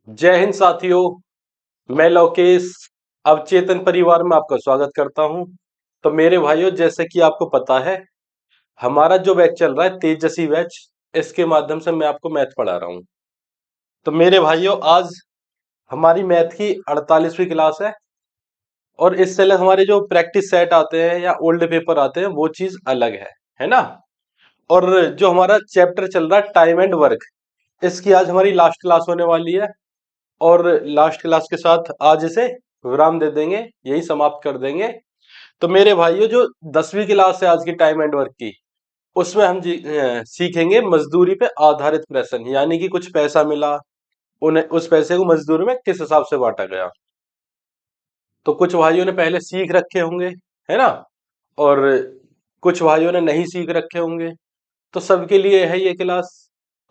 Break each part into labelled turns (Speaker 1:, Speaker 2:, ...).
Speaker 1: जय हिंद साथियों। मैं लोकेश अवचेतन परिवार में आपका स्वागत करता हूं। तो मेरे भाइयों, जैसे कि आपको पता है, हमारा जो बैच चल रहा है तेजस्वी बैच, इसके माध्यम से मैं आपको मैथ पढ़ा रहा हूं। तो मेरे भाइयों, आज हमारी मैथ की 48वीं क्लास है। और इससे अलग हमारे जो प्रैक्टिस सेट आते हैं या ओल्ड पेपर आते हैं, वो चीज अलग है ना। और जो हमारा चैप्टर चल रहा है टाइम एंड वर्क, इसकी आज हमारी लास्ट क्लास होने वाली है। और लास्ट क्लास के साथ आज इसे विराम दे देंगे, यही समाप्त कर देंगे। तो मेरे भाइयों, जो 10वीं क्लास है आज की टाइम एंड वर्क की, उसमें हम सीखेंगे मजदूरी पे आधारित प्रश्न, यानी कि कुछ पैसा मिला, उन्हें उस पैसे को मजदूरी में किस हिसाब से बांटा गया। तो कुछ भाइयों ने पहले सीख रखे होंगे, है ना। और कुछ भाइयों ने नहीं सीख रखे होंगे। तो सबके लिए है ये क्लास।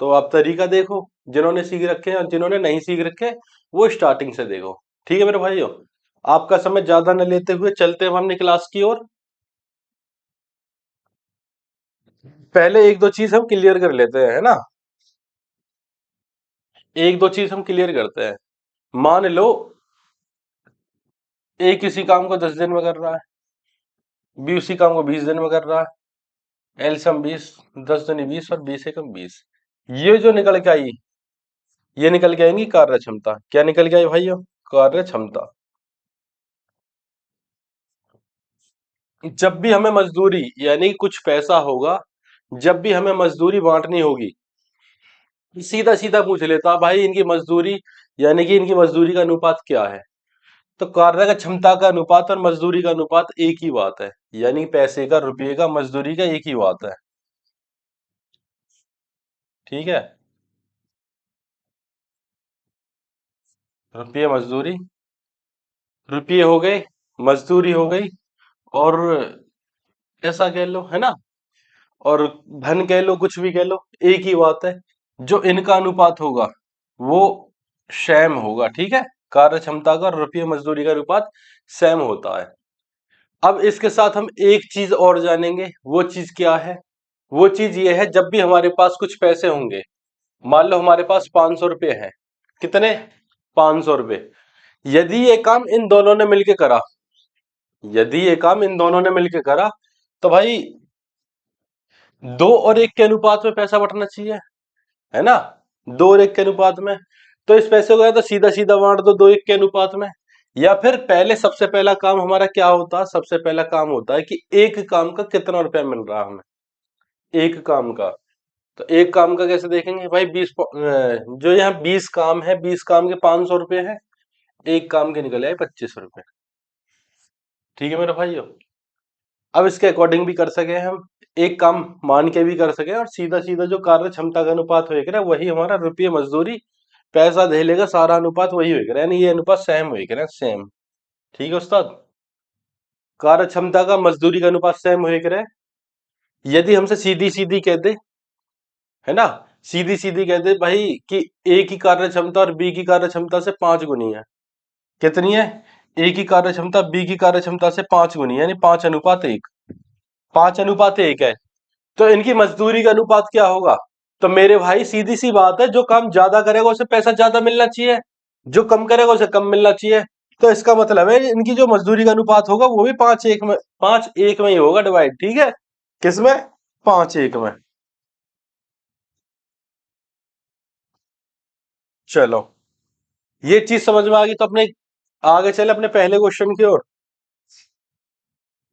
Speaker 1: तो आप तरीका देखो, जिन्होंने सीख रखे हैं और जिन्होंने नहीं सीख रखे, वो स्टार्टिंग से देखो। ठीक है मेरे भाइयों, आपका समय ज्यादा न लेते हुए चलते हैं हम अपनी क्लास की ओर। पहले एक दो चीज हम क्लियर कर लेते हैं, है ना। एक दो चीज हम क्लियर करते हैं। मान लो ए किसी काम को 10 दिन में कर रहा है, बी उसी काम को 20 दिन में कर रहा है। एलसीएम 20, 10 दूनी 20 और 20 एकम 20। ये जो निकल के आई, ये निकल के आएंगी कार्य क्षमता। क्या निकल के आई भाइयों? कार्य क्षमता। जब भी हमें मजदूरी यानी कि कुछ पैसा होगा, जब भी हमें मजदूरी बांटनी होगी, सीधा सीधा पूछ लेता भाई इनकी मजदूरी, यानी कि इनकी मजदूरी का अनुपात क्या है। तो कार्य का क्षमता का अनुपात और मजदूरी का अनुपात एक ही बात है, यानी पैसे का, रुपये का, मजदूरी का एक ही बात है। ठीक है। रुपये मजदूरी, रुपये हो गए, मजदूरी हो गई, और ऐसा कह लो, है ना। और धन कह लो, कुछ भी कह लो, एक ही बात है। जो इनका अनुपात होगा वो सेम होगा। ठीक है। कार्य क्षमता का और रुपये मजदूरी का अनुपात सेम होता है। अब इसके साथ हम एक चीज और जानेंगे। वो चीज क्या है? वो चीज ये है, जब भी हमारे पास कुछ पैसे होंगे, मान लो हमारे पास 500 रुपये हैं। कितने? 500 रुपये। यदि ये काम इन दोनों ने मिलके करा, यदि ये काम इन दोनों ने मिलके करा, तो भाई 2 और 1 के अनुपात में पैसा बंटना चाहिए, है ना। 2 और 1 के अनुपात में। तो इस पैसे को या तो सीधा सीधा बांट दो 2-1 के अनुपात में, या फिर पहले सबसे पहला काम हमारा क्या होता है? सबसे पहला काम होता है कि एक काम का कितना रुपया मिल रहा है हमें, एक काम का। तो एक काम का कैसे देखेंगे भाई? जो यहाँ 20 काम है, 20 काम के 500 रुपये है, एक काम के निकले आए 25 रुपये। ठीक है मेरे भाइयों। अब इसके अकॉर्डिंग भी कर सके हम, एक काम मान के भी कर सके, और सीधा सीधा जो कार्य क्षमता का अनुपात होएगा वही हमारा रुपये मजदूरी पैसा दे लेगा, सारा अनुपात वही होएगा, यानी ये अनुपात सेम होएगा, सेम। ठीक है उस्ताद। कार्य क्षमता का मजदूरी का अनुपात सेम होएगा। यदि हमसे सीधी सीधी कह दे, है ना, सीधी सीधी कह दे भाई कि ए की कार्य क्षमता और बी की कार्य क्षमता से 5 गुनी है। कितनी है? ए की कार्य क्षमता बी की कार्य क्षमता से 5 गुनी, यानी 5:1। 5:1 है। तो इनकी मजदूरी का अनुपात क्या होगा? तो मेरे भाई सीधी सी बात है, जो काम ज्यादा करेगा उसे पैसा ज्यादा मिलना चाहिए, जो कम करेगा उसे कम मिलना चाहिए। तो इसका मतलब है इनकी जो मजदूरी का अनुपात होगा वो भी 5:1 में, 5:1 में ही होगा डिवाइड। ठीक है। किसमें? 5:1 में। चलो, ये चीज समझ में आ गई। तो अपने आगे चले अपने पहले क्वेश्चन की ओर।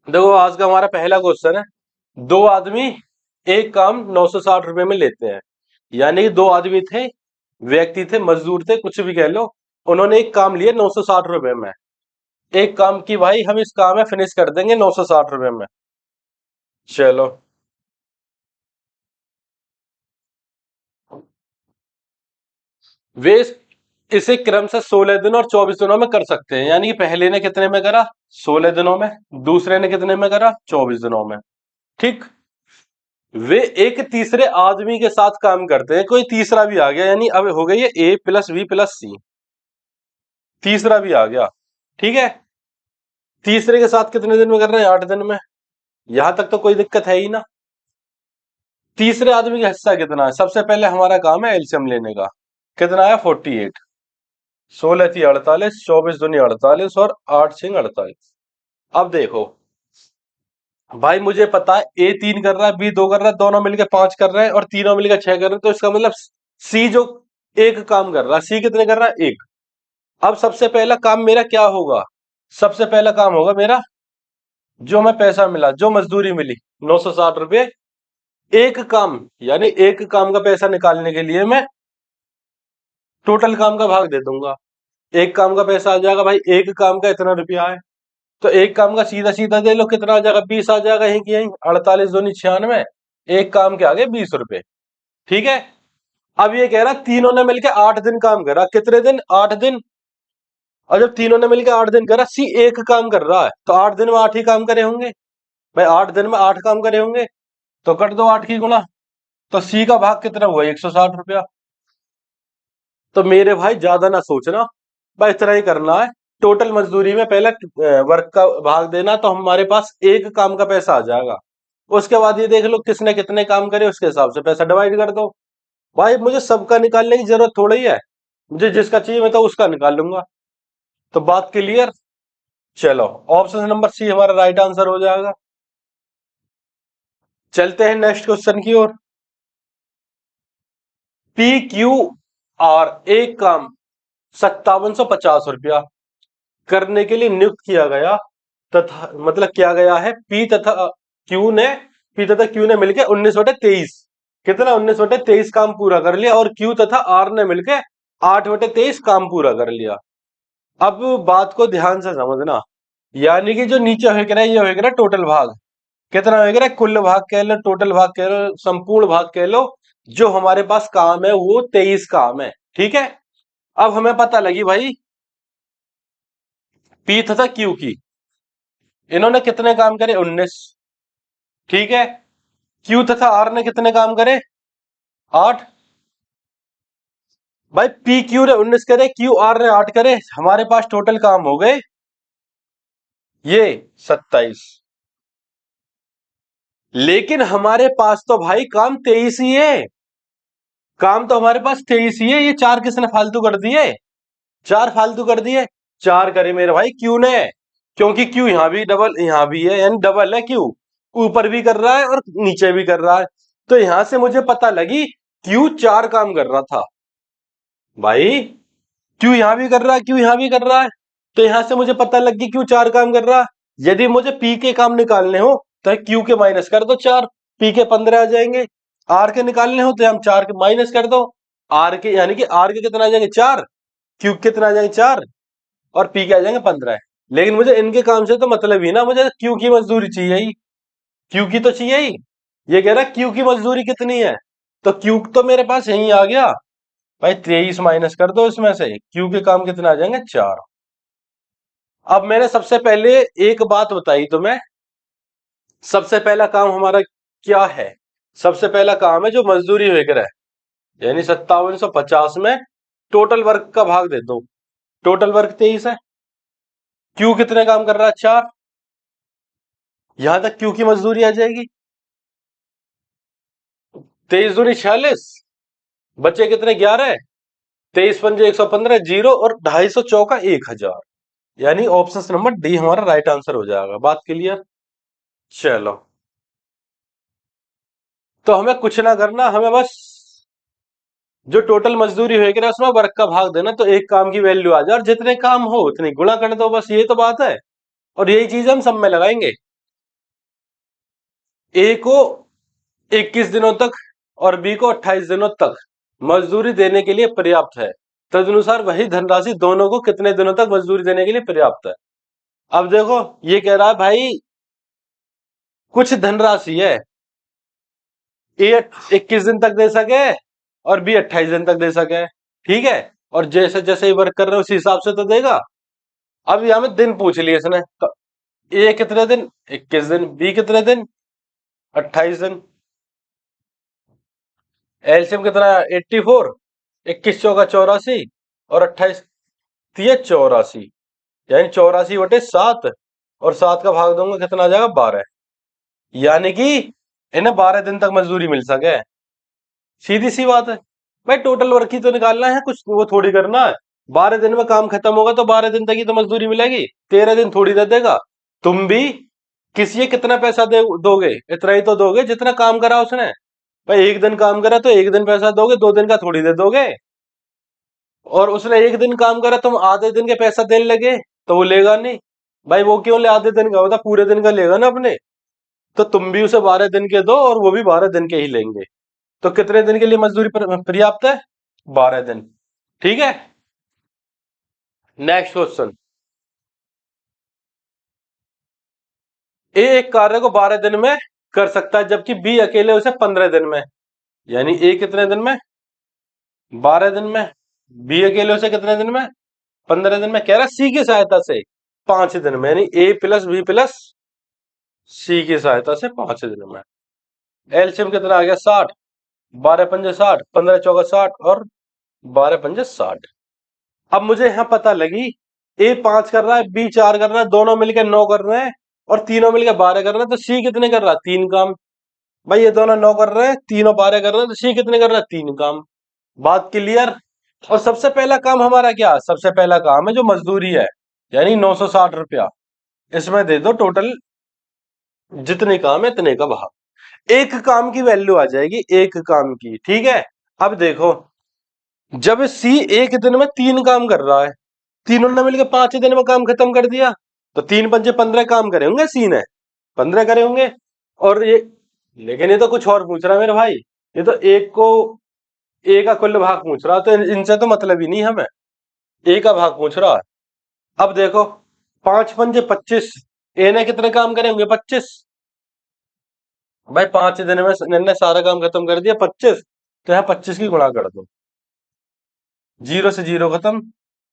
Speaker 1: देखो, आज का हमारा पहला क्वेश्चन है, दो आदमी एक काम 960 रुपए में लेते हैं। यानी कि दो आदमी थे, व्यक्ति थे, मजदूर थे, कुछ भी कह लो। उन्होंने एक काम लिया 960 रुपए में। एक काम की भाई हम इस काम में फिनिश कर देंगे 960 रुपए में। चलो, वे इसे क्रम से 16 दिन और 24 दिनों में कर सकते हैं। यानी कि पहले ने कितने में करा? 16 दिनों में। दूसरे ने कितने में करा? 24 दिनों में। ठीक। वे एक तीसरे आदमी के साथ काम करते हैं। कोई तीसरा भी आ गया, यानी अब हो गई है ए प्लस बी प्लस सी, तीसरा भी आ गया। ठीक है। तीसरे के साथ कितने दिन में कर रहे हैं? 8 दिन में। यहां तक तो कोई दिक्कत है ही ना। तीसरे आदमी का हिस्सा कितना है? सबसे पहले हमारा काम है एलसीएम लेने का। कितना है? 48। 16 थी 48, 24 दूनी 48 और 8 सिंह 48। अब देखो भाई, मुझे पता है ए 3 कर रहा है, बी 2 कर रहा है, दोनों मिलके 5 कर रहे हैं और तीनों मिलके 6 कर रहे हैं, तो इसका मतलब सी जो एक काम कर रहा है, सी कितने कर रहा है, एक। अब सबसे पहला काम मेरा क्या होगा, सबसे पहला काम होगा मेरा, जो हमें पैसा मिला, जो मजदूरी मिली 960 रुपये, एक काम, यानी एक काम का पैसा निकालने के लिए मैं टोटल काम का भाग दे दूंगा। एक काम का पैसा आ जाएगा भाई, एक काम का इतना रुपया है, तो एक काम का सीधा सीधा दे लो, कितना आ जाएगा, 20 आ जाएगा, यहीं की यहीं 48 दूनी 96, एक काम के आगे 20 रुपए। ठीक है। अब ये कह रहा तीनों ने मिलकर 8 दिन काम करा, कितने दिन, 8 दिन। और जब तीनों ने मिलकर 8 दिन करा, सी एक काम कर रहा है, तो 8 दिन में 8 ही काम करे होंगे भाई, 8 दिन में 8 काम करे होंगे, तो कर दो 8 की गुणा, तो सी का भाग कितना हुआ, 160 रुपया। तो मेरे भाई ज्यादा ना सोचना भाई, इतना ही करना है। टोटल मजदूरी में पहले वर्क का भाग देना, तो हमारे पास एक काम का पैसा आ जाएगा। उसके बाद ये देख लो किसने कितने काम करे, उसके हिसाब से पैसा डिवाइड कर दो। भाई मुझे सबका निकालने की जरूरत थोड़ी ही है, मुझे जिसका चाहिए मैं तो उसका निकाल लूंगा। तो बात क्लियर। चलो, ऑप्शन नंबर सी हमारा राइट आंसर हो जाएगा। चलते हैं नेक्स्ट क्वेश्चन की ओर। पी क्यू आर एक काम 5750 रुपया करने के लिए नियुक्त किया गया, तथा मतलब किया गया है, क्यू ने पी तथा क्यू ने मिलकर 19/23, कितना 19/23 काम पूरा कर लिया, और क्यू तथा आर ने मिलकर 8/23 काम पूरा कर लिया। अब बात को ध्यान से समझना, यानी कि जो नीचे हो गया ये हो गया टोटल भाग, कितना हो गया, कुल भाग कह लो, टोटल भाग कह लो, संपूर्ण भाग कह लो, जो हमारे पास काम है वो 23 काम है। ठीक है। अब हमें पता लगी भाई पी तथा क्यू की, इन्होंने कितने काम करे, 19। ठीक है। क्यू तथा आर ने कितने काम करे, 8। भाई पी क्यू ने 19 करे, क्यू आर ने 8 करे, हमारे पास टोटल काम हो गए ये 27। लेकिन हमारे पास तो भाई काम 23 ही है, काम तो हमारे पास 23 ही है, ये 4 किसने फालतू कर दिए, 4 फालतू कर दिए। 4 करे मेरे भाई क्यू ने, क्योंकि क्यू यहां भी डबल, यहां भी है, यानी डबल है क्यू, ऊपर भी कर रहा है और नीचे भी कर रहा है। तो यहां से मुझे पता लगी क्यू 4 काम कर रहा था भाई, क्यू यहां भी कर रहा है, क्यू यहां भी कर रहा है, तो यहां से मुझे पता लग गई क्यू 4 काम कर रहा है। यदि मुझे पी के काम निकालने हो तो क्यू के माइनस कर दो 4, पी के 15 आ जाएंगे। आर के निकालने हो तो हम 4 के माइनस कर दो, आर के यानी कि आर के कितना आ जाएंगे 4, क्यू कितना आ जाएंगे 4, और पी के आ जाएंगे 15। लेकिन मुझे इनके काम से तो मतलब ही ना, मुझे क्यू की मजदूरी चाहिए ही, क्यू की तो चाहिए ही। ये कह रहा है क्यू की मजदूरी कितनी है, तो क्यू तो मेरे पास यही आ गया भाई, 23 माइनस कर दो इसमें से, क्यू के काम कितने आ जाएंगे 4। अब मैंने सबसे पहले एक बात बताई तुम्हें, सबसे पहला काम हमारा क्या है, सबसे पहला काम है जो मजदूरी वगैरह है, यानी 5750 में टोटल वर्क का भाग दे दो, टोटल वर्क 23 है, क्यू कितने काम कर रहा है 4, यहां तक क्यू की मजदूरी आ जाएगी, 23 दूनी 46, बचे कितने 11, 23 पंजे 115, जीरो और 250 चौका 1000, यानी ऑप्शन नंबर डी हमारा राइट आंसर हो जाएगा। बात क्लियर। चलो, तो हमें कुछ ना करना, हमें बस जो टोटल मजदूरी होगी ना उसमें वर्क का भाग देना, तो एक काम की वैल्यू आ जाए और जितने काम हो उतनी गुणा कर दो, बस ये तो बात है। और यही चीज हम सब में लगाएंगे। ए को 21 दिनों तक और बी को 28 दिनों तक मजदूरी देने के लिए पर्याप्त है, तदनुसार वही धनराशि दोनों को कितने दिनों तक मजदूरी देने के लिए पर्याप्त है। अब देखो ये कह रहा है भाई कुछ धनराशि है, ए 21 दिन तक दे सके और बी 28 दिन तक दे सके। ठीक है। और जैसे जैसे ही वर्क कर रहे हो उसी हिसाब से तो देगा। अब यहां में दिन पूछ लिया इसने, तो ए कितने दिन, 21 दिन, बी कितने दिन, 28 दिन। एलसीएम कितना है 84, 21 चौका 84 और 28 तिया 84, यानी 84/7, और 7 का भाग दूंगा कितना आ जाएगा 12, यानी कि इन्हें 12 दिन तक मजदूरी मिल सके। सीधी सी बात है भाई, टोटल वर्क ही तो निकालना है, कुछ वो थोड़ी करना है। 12 दिन में काम खत्म होगा तो 12 दिन तक ही तो मजदूरी मिलेगी, 13 दिन थोड़ी दे देगा। तुम भी किसी कितना पैसा दोगे, इतना ही तो दोगे जितना काम करा उसने। भाई 1 दिन काम करा तो 1 दिन पैसा दोगे, 2 दिन का थोड़ी दे दोगे। और उसने 1 दिन काम करा, तुम आधे दिन के पैसा देने लगे तो वो लेगा नहीं। भाई वो क्यों ले, आधे दिन का होता पूरे दिन का लेगा ना अपने। तो तुम भी उसे 12 दिन के दो और वो भी 12 दिन के ही लेंगे। तो कितने दिन के लिए मजदूरी पर्याप्त है? 12 दिन। ठीक है। Next question. ए एक कार्य को 12 दिन में कर सकता है जबकि बी अकेले उसे 15 दिन में। यानी ए कितने दिन में? 12 दिन में। बी अकेले उसे कितने दिन में? 15 दिन में। कह रहा सी की सहायता से 5 दिन में, यानी ए प्लस बी प्लस सी की सहायता से 5 दिन में। एलसीएम कितना आ गया? 60। 12 पंजे 60, 15 चौका 60 और 12 पंजे 60। अब मुझे यहां पता लगी ए 5 कर रहा है, बी 4 कर रहा है, दोनों मिलकर 9 कर रहे हैं और तीनों मिलकर 12 कर रहे हैं, तो सी कितने कर रहा है? 3 काम। भाई ये दोनों 9 कर रहे हैं, तीनों 12 कर रहे हैं, तो सी कितने कर रहा है? 3 काम। बात क्लियर। और सबसे पहला काम हमारा क्या है? सबसे पहला काम है जो मजदूरी है, यानी 960 रुपया। इसमें दे दो टोटल जितने काम है इतने का भाग। एक काम की वैल्यू आ जाएगी, एक काम की। ठीक है। अब देखो, जब सी एक दिन में 3 काम कर रहा है, तीनों ने मिलकर 5 दिन में काम खत्म कर दिया, तो 3 पंजे 15 काम करे होंगे सी ने, 15 करे होंगे। और ये, लेकिन ये तो कुछ और पूछ रहा है मेरे भाई। ये तो एक को, ए का कुल भाग पूछ रहा है, तो इनसे तो मतलब ही नहीं हमें, ए का भाग पूछ रहा है। अब देखो, 5 पंजे 25, ए ने कितने काम करे होंगे? 25। भाई 5 दिन में इन्होंने सारा काम खत्म कर दिया, 25। तो यहाँ 25 की गुणा कर दो, 0 से 0 खत्म,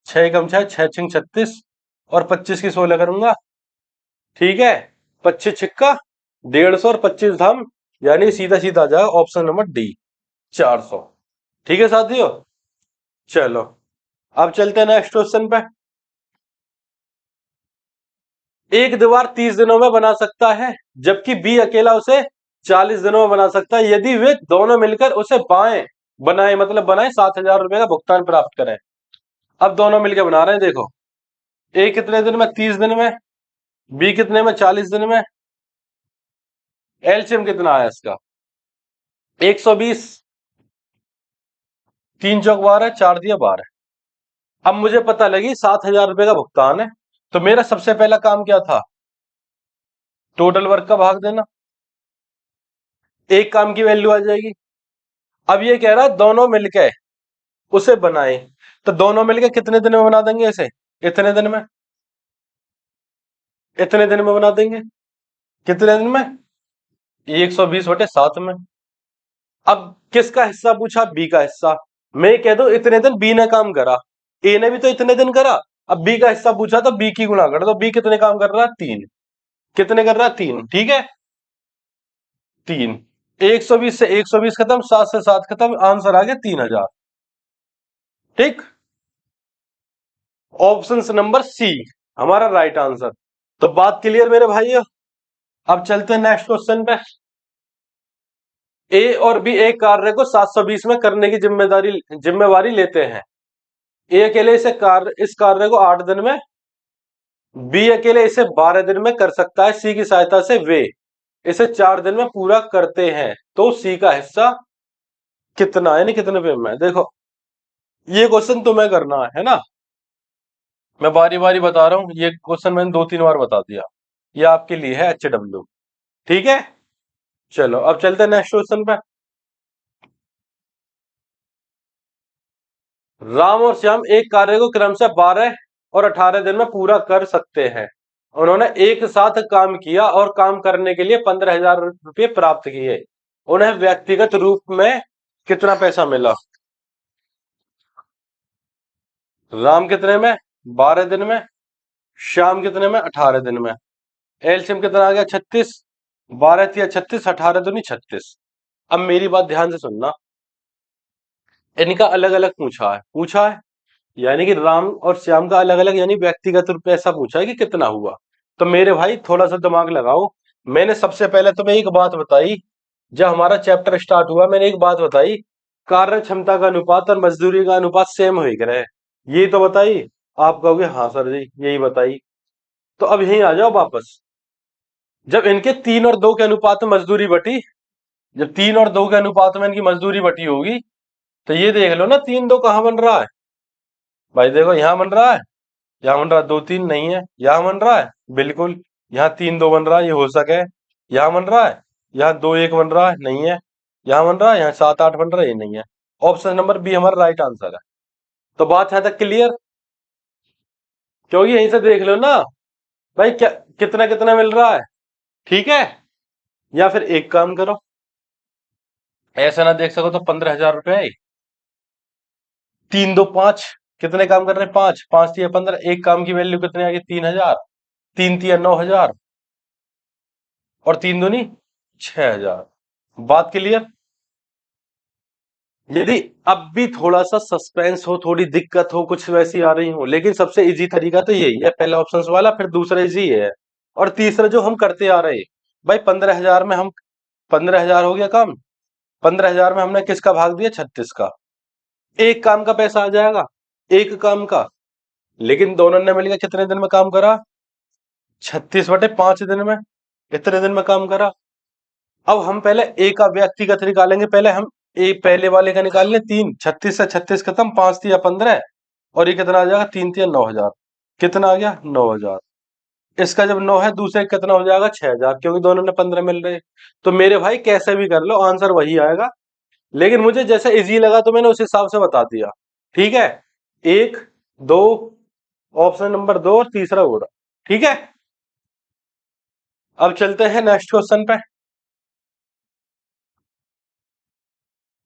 Speaker 1: 6 कम 6, 6 6 36 और 25 की 16 करूंगा। ठीक है। 25 छिक्का 150 और 25 धाम, यानी सीधा सीधा आ जाएगा ऑप्शन नंबर डी, 400। ठीक है साथियों। चलो अब चलते हैं नेक्स्ट क्वेश्चन पे। एक दीवार 30 दिनों में बना सकता है जबकि बी अकेला उसे 40 दिनों में बना सकता है यदि वे दोनों मिलकर उसे बाएं बनाए, मतलब बनाए 7,000 रुपए का भुगतान प्राप्त करें। अब दोनों मिलकर बना रहे हैं, देखो ए कितने दिन में? 30 दिन में। बी कितने में? 40 दिन में। एलसीएम कितना आया इसका? 120। 3 चौक 12, 4 दिया 12। अब मुझे पता लगी 7,000 रुपए का भुगतान है, तो मेरा सबसे पहला काम क्या था? टोटल वर्क का भाग देना। एक काम की वैल्यू आ जाएगी। अब ये कह रहा है दोनों मिलके उसे बनाए, तो दोनों मिलके कितने दिन में बना देंगे इसे? इतने दिन में। इतने दिन में बना देंगे। कितने दिन में? 120/7 में। अब किसका हिस्सा पूछा? बी का हिस्सा। मैं कह दो इतने दिन बी ने काम करा, ए ने भी तो इतने दिन करा। अब बी का हिस्सा पूछा तो बी की गुणा कर दो, बी कितने काम कर रहा है? 3। कितने कर रहा है? 3। ठीक है। 3। 120 से 120 खत्म, 7 से 7 खत्म, आंसर आ गया 3,000। ठीक। ऑप्शन नंबर सी हमारा राइट आंसर। तो बात क्लियर मेरे भाइयों। अब चलते हैं नेक्स्ट क्वेश्चन पे। ए और बी एक कार्य को 720 में करने की जिम्मेवारी लेते हैं। ए अकेले इस कार्य को 8 दिन में, बी अकेले इसे 12 दिन में कर सकता है। सी की सहायता से वे इसे 4 दिन में पूरा करते हैं, तो सी का हिस्सा कितना है, यानी कितने पे में? देखो ये क्वेश्चन तुम्हें करना है ना, मैं बारी बारी बता रहा हूं। ये क्वेश्चन मैंने 2-3 बार बता दिया, ये आपके लिए है HW। ठीक है। चलो अब चलते हैं नेक्स्ट क्वेश्चन पे। राम और श्याम एक कार्य को क्रमशः 12 और 18 दिन में पूरा कर सकते हैं। उन्होंने एक साथ काम किया और काम करने के लिए 15,000 रुपये प्राप्त किए। उन्हें व्यक्तिगत रूप में कितना पैसा मिला? राम कितने में? 12 दिन में। श्याम कितने में? 18 दिन में। एलसीएम कितना आ गया? 36। 12 × 36, 18 दूनी 36। अब मेरी बात ध्यान से सुनना, इनका अलग अलग पूछा है, यानी कि राम और श्याम का अलग अलग, यानी व्यक्तिगत रूप में ऐसा पूछा है कि कितना हुआ। तो मेरे भाई थोड़ा सा दिमाग लगाओ। मैंने सबसे पहले तुम्हें एक बात बताई, जब हमारा चैप्टर स्टार्ट हुआ मैंने एक बात बताई, कार्य क्षमता का अनुपात और मजदूरी का अनुपात सेम हो गया है। ये तो बताइए। आप कहोगे हाँ सर जी यही बताइए। तो अब यहीं आ जाओ वापस। जब इनके 3 और 2 के अनुपात में मजदूरी बटी, जब 3 और 2 के अनुपात में इनकी मजदूरी बटी होगी, तो ये देख लो ना 3 2 कहाँ बन रहा है। भाई देखो यहाँ बन रहा है, यहाँ बन रहा है 2 3 नहीं है, यहाँ बन रहा है बिल्कुल, यहाँ 3 2 बन रहा है, ये हो सके। यहाँ बन रहा है, यहाँ 2 1 बन रहा है, नहीं है। यहाँ बन रहा है, यहाँ 7 8 बन रहा है, ये नहीं है। ऑप्शन नंबर बी हमारा राइट आंसर है। तो बात यहाँ तक क्लियर। क्योंकि यहीं से देख लो ना भाई, क्या कितना कितना मिल रहा है। ठीक है। या फिर एक काम करो, ऐसा ना देख सको तो 15,000 रुपए, 3 2 5, कितने काम कर रहे हैं, 5 5 3 15, एक काम की वैल्यू कितनी आ गई, 3,000, 3 3 9,000, और 3 दूनी 6,000। बात क्लियर। यदि अब भी थोड़ा सा सस्पेंस हो, थोड़ी दिक्कत हो, कुछ वैसी आ रही हो, लेकिन सबसे इजी तरीका तो यही है, पहला ऑप्शन वाला, फिर दूसरा इजी है, और तीसरा जो हम करते आ रहे हैं। भाई 15,000 में हम, 15,000 हो गया काम, 15,000 में हमने किसका भाग दिया, 36 का। एक काम का पैसा आ जाएगा, एक काम का। लेकिन दोनों ने मिलकर कितने दिन में काम करा, 36/5 दिन में, इतने दिन में काम करा। अब हम पहले ए का व्यक्तिगत निकालेंगे, पहले हम ए पहले वाले का निकाल लें, 3, 36 से 36 खत्म, 5 3 15, और ये कितना आ जाएगा, 3 3 9,000। कितना आ गया, 9,000। इसका जब 9 है, दूसरे का कितना हो जाएगा, 6,000, क्योंकि दोनों ने 15 मिल रहे। तो मेरे भाई कैसे भी कर लो आंसर वही आएगा, लेकिन मुझे जैसे इजी लगा तो मैंने उस हिसाब से बता दिया। ठीक है, 1 2, ऑप्शन नंबर 2 और तीसरा होगा। ठीक है। अब चलते हैं नेक्स्ट क्वेश्चन पे।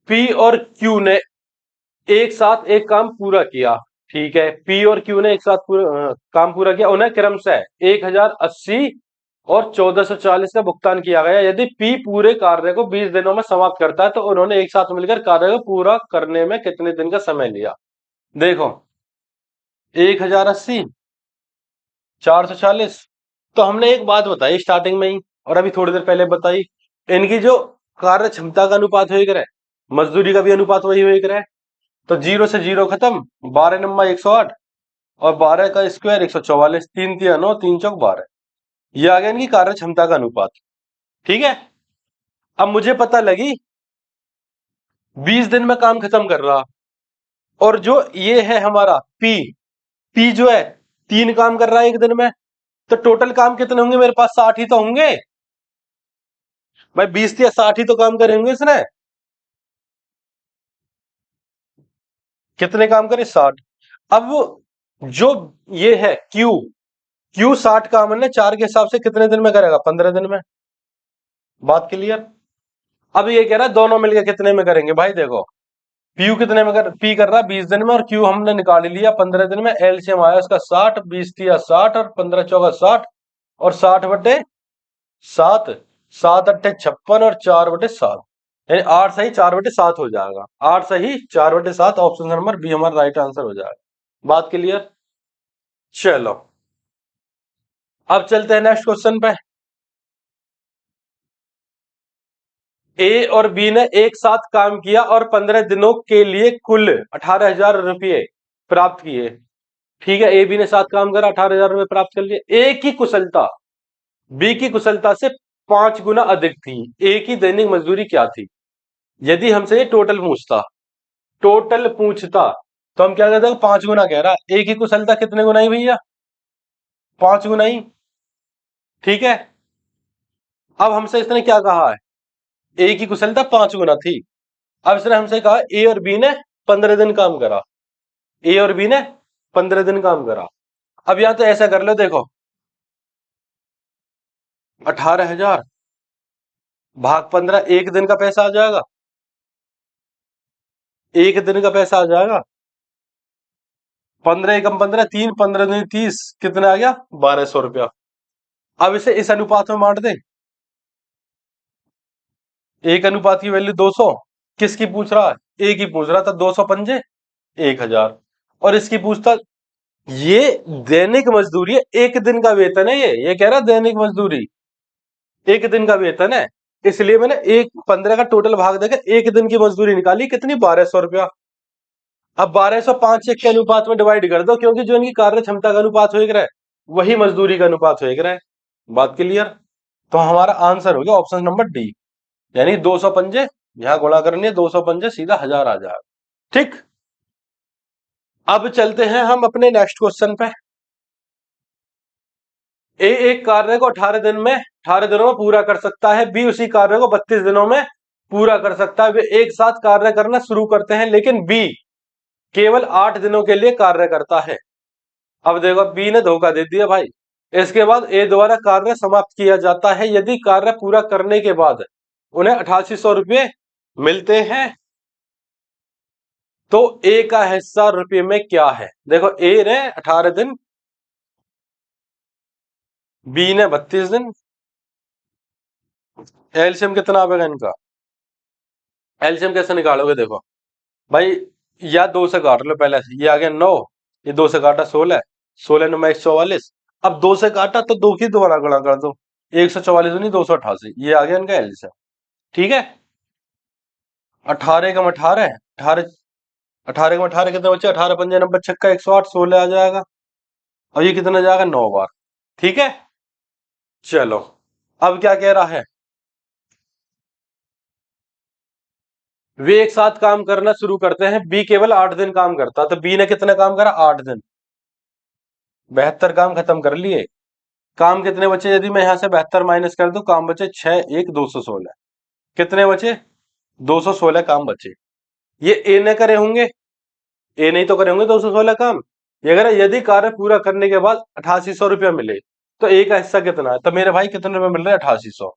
Speaker 1: पी और क्यू ने एक साथ एक काम पूरा किया। ठीक है, पी और क्यू ने एक साथ काम पूरा किया, उन्हें क्रमशः 1,080 और 1,440 का भुगतान किया गया। यदि पी पूरे कार्य को 20 दिनों में समाप्त करता है, तो उन्होंने एक साथ मिलकर कार्य को पूरा करने में कितने दिन का समय लिया। देखो, 1,080 440, तो हमने एक बात बताई स्टार्टिंग में ही, और अभी थोड़ी देर पहले बताई, इनकी जो कार्य क्षमता का अनुपात हो रहा है, मजदूरी का भी अनुपात वही हो रहा है। तो 0 से 0 खत्म, 12 नंबर 108, और 12 का स्क्वायर 144, 3 3 9, 3 चौक 12। ये आ गया इनकी कार्य क्षमता का अनुपात। ठीक है। अब मुझे पता लगी 20 दिन में काम खत्म कर रहा, और जो ये है हमारा पी, पी जो है 3 काम कर रहा है एक दिन में, तो टोटल काम कितने होंगे मेरे पास, 60 ही तो होंगे। भाई 20 या 60 ही तो काम करेंगे इसने। कितने काम करे, 60। अब जो ये है क्यू, क्यू 60 काम है 4 के हिसाब से कितने दिन में करेगा, 15 दिन में। बात क्लियर। अब ये कह रहा है दोनों मिलकर कितने में करेंगे। भाई देखो, पी कितने में पी कर रहा है 20 दिन में, और क्यू हमने निकाल लिया 15 दिन में। एलसीएम आया उसका 60, 20 तिया 60 और 15 चौका 60, और 60/7, 7 8 56, और 4/7, यानी 8 सही 4/7 हो जाएगा। 8 सही 4/7, ऑप्शन नंबर बी हमारा राइट आंसर हो जाएगा। बात क्लियर। चलो, अब चलते हैं नेक्स्ट क्वेश्चन पे। ए और बी ने एक साथ काम किया और 15 दिनों के लिए कुल 18,000 रुपये प्राप्त किए। ठीक है, ए बी ने साथ काम करा, 18,000 रुपये प्राप्त कर लिए। ए की कुशलता बी की कुशलता से 5 गुना अधिक थी। ए की दैनिक मजदूरी क्या थी। यदि हमसे ये टोटल पूछता तो हम क्या कहते हैं, 5 गुना कह रहा। ए की कुशलता कितने गुना ही भैया, 5 गुना ही। ठीक है। अब हमसे इसने क्या कहा है, ए की कुशलता 5 गुना थी। अब इसने हमसे कहा ए और बी ने 15 दिन काम करा, ए और बी ने 15 दिन काम करा। अब यहां तो ऐसा कर लो, देखो 18,000 भाग 15, एक दिन का पैसा आ जाएगा, एक दिन का पैसा आ जाएगा। 15 एकम 15, 3 15 दूनी 30, कितना आ गया, 1,200 रुपया। अब इसे इस अनुपात में बांट दे, एक अनुपात की वैल्यू 200। किसकी पूछ रहा है, ए की पूछ रहा था, 200 पंजे 1,000, और इसकी पूछता, ये दैनिक मजदूरी है, एक दिन का वेतन है। ये कह रहा दैनिक मजदूरी एक दिन का वेतन है, इसलिए मैंने एक 15 का टोटल भाग देकर एक दिन की मजदूरी निकाली, कितनी, 1,200 रुपया। अब 1205 के अनुपात में डिवाइड कर दो, क्योंकि जो इनकी कार्य क्षमता का अनुपात हो रहा है वही मजदूरी का अनुपात हो रहा है। बात क्लियर? तो हमारा आंसर हो गया ऑप्शन नंबर डी, यानी 200 पंजे यहां गुणा करनी है, 200 पंजे सीधा 1000 आ जाएगा। ठीक, अब चलते हैं हम अपने नेक्स्ट क्वेश्चन पे। ए एक कार्य को 18 दिन में 18 दिनों में पूरा कर सकता है, बी उसी कार्य को 32 दिनों में पूरा कर सकता है। वे एक साथ कार्य करना शुरू करते हैं, लेकिन बी केवल 8 दिनों के लिए कार्य करता है। अब देखो बी ने धोखा दे दिया भाई। इसके बाद ए द्वारा कार्य समाप्त किया जाता है, यदि कार्य पूरा करने के बाद उन्हें 8800 रुपये मिलते हैं तो ए का हिस्सा रुपये में क्या है। देखो ए ने 18 दिन, बी ने 32 दिन। एलसीएम कितना आएगा इनका? एलसीएम कैसे निकालोगे? देखो भाई, या 2 से काट लो पहले से, ये आ गया 9, ये 2 से काटा 16, 16 9 144। अब 2 से काटा तो 2 की दोबारा गुणा कर दो, 144 नहीं 288, ये आ गया इनका एलसीएम। ठीक है, 18 कम 18, 18 18 कम 18 कितने बच्चे? 18 पंजे 90 छक्का 108, 16 आ जाएगा। और ये कितना जाएगा? 9 बार। ठीक है, चलो अब क्या कह रहा है? वे एक साथ काम करना शुरू करते हैं, बी केवल 8 दिन काम करता, तो बी ने कितना काम करा? 8 दिन, 72 काम खत्म कर लिए। काम कितने बचे? यदि मैं यहां से 72 माइनस कर दूं, काम बचे 6 1 216। कितने बचे? 216 काम बचे। ये ए ने करे होंगे, ए नहीं तो करे होंगे 216 काम। ये अगर यदि कार्य पूरा करने के बाद 8800 रुपया मिले तो ए का हिस्सा कितना है? तो मेरे भाई कितने रुपए मिल रहे हैं? 8800।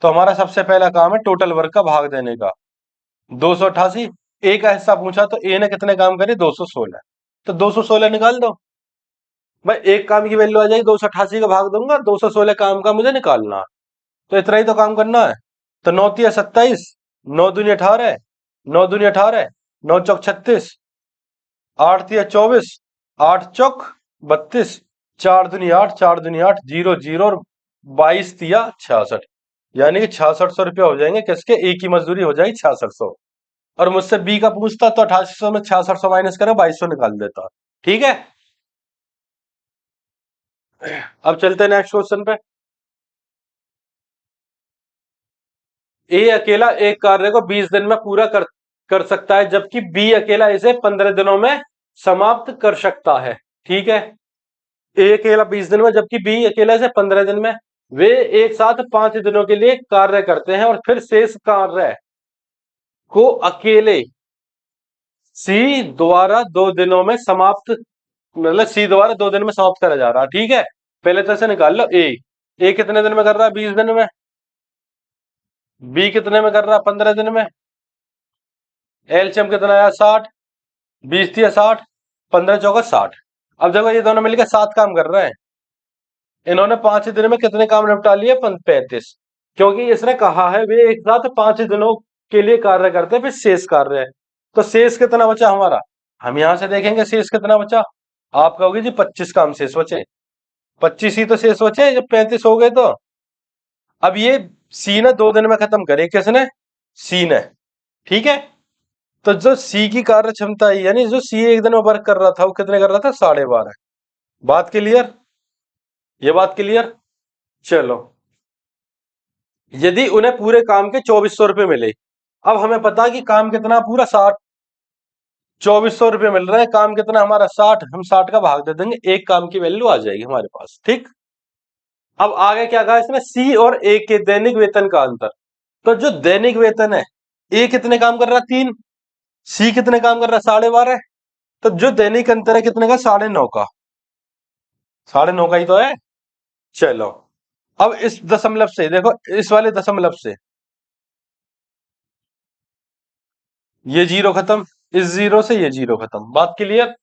Speaker 1: तो हमारा सबसे पहला काम है टोटल वर्क का भाग देने का, 288। ए का हिस्सा पूछा तो ए ने कितने काम करे? 216। तो 216 निकाल दो भाई, एक काम की वैल्यू आ जाएगी, 288 का भाग दूंगा, 216 काम का मुझे निकालना है। तो इतना ही तो काम करना है। तो 9 तिया 27, 9 दूनी 18, 9 दूनी 18, 9 चौक 36, 8 तिया 24, 8 चौक 32, 4 दूनी 8, 4 दूनी 8, 0 0 और 22 तिया 66, यानी कि 6600 रुपया हो जाएंगे। किसके? ए की मजदूरी हो जाएगी 6600। और मुझसे बी का पूछता तो 8800 में 6600 माइनस करें 2200 निकाल देता। ठीक है, अब चलते हैं नेक्स्ट क्वेश्चन पे। ए अकेला एक कार्य को 20 दिन में पूरा कर सकता है, जबकि बी अकेला इसे 15 दिनों में समाप्त कर सकता है। ठीक है, ए अकेला 20 दिन में, जबकि बी अकेला इसे 15 दिन में। वे एक साथ 5 दिनों के लिए कार्य करते हैं और फिर शेष कार्य को अकेले सी द्वारा 2 दिनों में समाप्त, मतलब सी द्वारा 2 दिन में समाप्त करा जा रहा है। ठीक है, पहले तो से निकाल लो ए कितने दिन में कर रहा है? 20 दिन में। बी कितने में कर रहा है? 15 दिन में। एलसीएम कितना आया? 60, 20 थी 60, 15 चौका 60। अब देखो ये दोनों मिलकर 7 काम कर रहे हैं, इन्होंने 5 दिन में कितने काम निपटा लिए? 35। क्योंकि इसने कहा है वे एक साथ 5 दिनों के लिए कार्य करते हैं, फिर शेष कार्य है। तो शेष कितना बचा हमारा? हम यहां से देखेंगे शेष कितना बचा। आप कहोगे जी 25 काम शेष बचे, 25 ही तो शेष बचे जब 35 हो गए तो। अब ये सी ने 2 दिन में खत्म करे, किसने? सी ने। ठीक है, तो जो सी की कार्य क्षमता है, यानी जो सी एक दिन में वर्क कर रहा था वो कितने कर रहा था? 12.5। बात क्लियर? ये बात क्लियर? चलो, यदि उन्हें पूरे काम के 2400 रुपये मिले, अब हमें पता कि काम कितना पूरा? 60, 2400 रुपये मिल रहा है, काम कितना हमारा? 60, हम 60 का भाग दे देंगे, एक काम की वैल्यू आ जाएगी हमारे पास। ठीक, अब आगे क्या कहा इसने? सी और ए के दैनिक वेतन का अंतर। तो जो दैनिक वेतन है, ए कितने काम कर रहा है? 3, सी कितने काम कर रहा है? 12.5। तो जो दैनिक अंतर है कितने का? 9.5 का। 9.5 का ही तो है। चलो, अब इस दशमलव से देखो, इस वाले दशमलव से ये जीरो खत्म, इस जीरो से ये जीरो खत्म। बात क्लियर?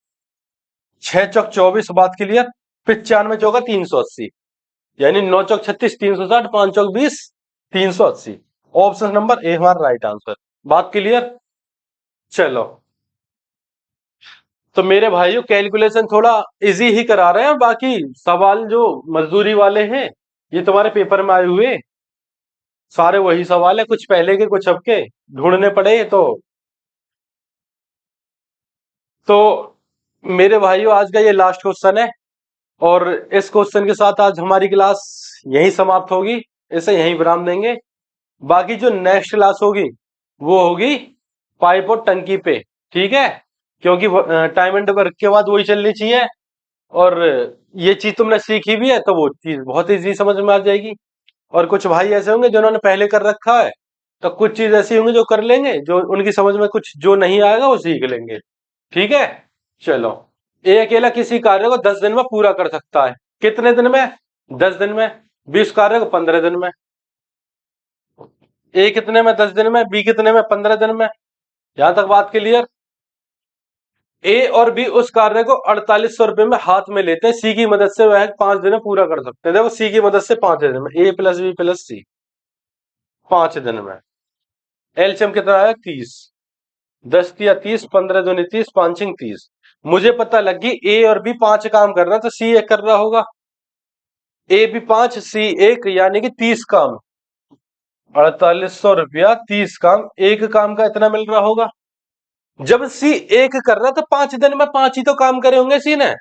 Speaker 1: 6 चौक 24, बात क्लियर? 95 चौका 380, यानी 9 चौक 36, 360, 5 चौक 20, 380। ऑप्शन नंबर ए हमारा राइट आंसर। बात क्लियर? चलो, तो मेरे भाइयों कैलकुलेशन थोड़ा इजी ही करा रहे हैं, बाकी सवाल जो मजदूरी वाले हैं ये तुम्हारे पेपर में आए हुए सारे वही सवाल है, कुछ पहले के कुछ अब के ढूंढने पड़े तो तो मेरे भाइयों, आज का ये लास्ट क्वेश्चन है, और इस क्वेश्चन के साथ आज हमारी क्लास यहीं समाप्त होगी। इसे यहीं विराम देंगे। बाकी जो नेक्स्ट क्लास होगी वो होगी पाइप और टंकी पे। ठीक है, क्योंकि टाइम एंड वर्क के बाद वही चलनी चाहिए, और ये चीज तुमने सीखी भी है तो वो चीज बहुत इजी समझ में आ जाएगी। और कुछ भाई ऐसे होंगे जिन्होंने पहले कर रखा है, तो कुछ चीज ऐसी होंगी जो कर लेंगे, जो उनकी समझ में कुछ जो नहीं आएगा वो सीख लेंगे। ठीक है, चलो। ए अकेला किसी कार्य को 10 दिन में पूरा कर सकता है। कितने दिन में? 10 दिन में। 20 कार्य को 15 दिन में। ए कितने में? 10 दिन में। बी कितने में? 15 दिन में। यहां तक बात क्लियर? ए और बी उस कार्य को 4800 रुपए में हाथ में लेते हैं, सी की मदद से वह 5 दिन में पूरा कर सकते हैं। देखो, सी की मदद से 5 दिन में, ए प्लस बी प्लस सी, 5 दिन में। एलसीएम कितना है? 30। 10 या 30, 15 दूनी 30, 5 6 30। मुझे पता लगी ए और बी 5 काम कर रहा है, तो सी 1 कर रहा होगा। ए भी 5, सी 1, यानी कि 30 काम। 4800 रुपया, 30 काम, एक काम का इतना मिल रहा होगा। जब सी 1 कर रहा तो 5 दिन में 5 ही तो काम करे होंगे सी ने।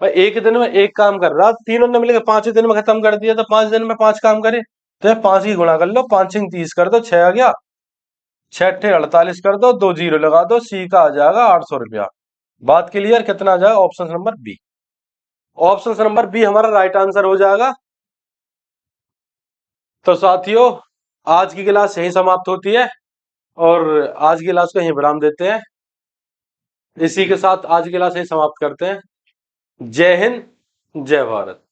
Speaker 1: भाई, एक दिन में एक काम कर रहा, तीनों ने मिलकर 5 दिन में खत्म कर दिया, तो 5 दिन में 5 काम करे। तो ये 5 ही गुणा कर लो, 5 6 30 कर दो, 6 आ गया। 6 × 8 = 48 कर दो, 2 जीरो लगा दो, सी का आ जाएगा 800 रुपया। बात क्लियर? कितना आ जाएगा? Option number B. Option number B हमारा राइट आंसर हो जाएगा। तो साथियों, आज की क्लास यहीं समाप्त होती है, और आज की क्लास को यहीं विराम देते हैं। इसी के साथ आज की क्लास यहीं समाप्त करते हैं। जय हिंद, जय भारत।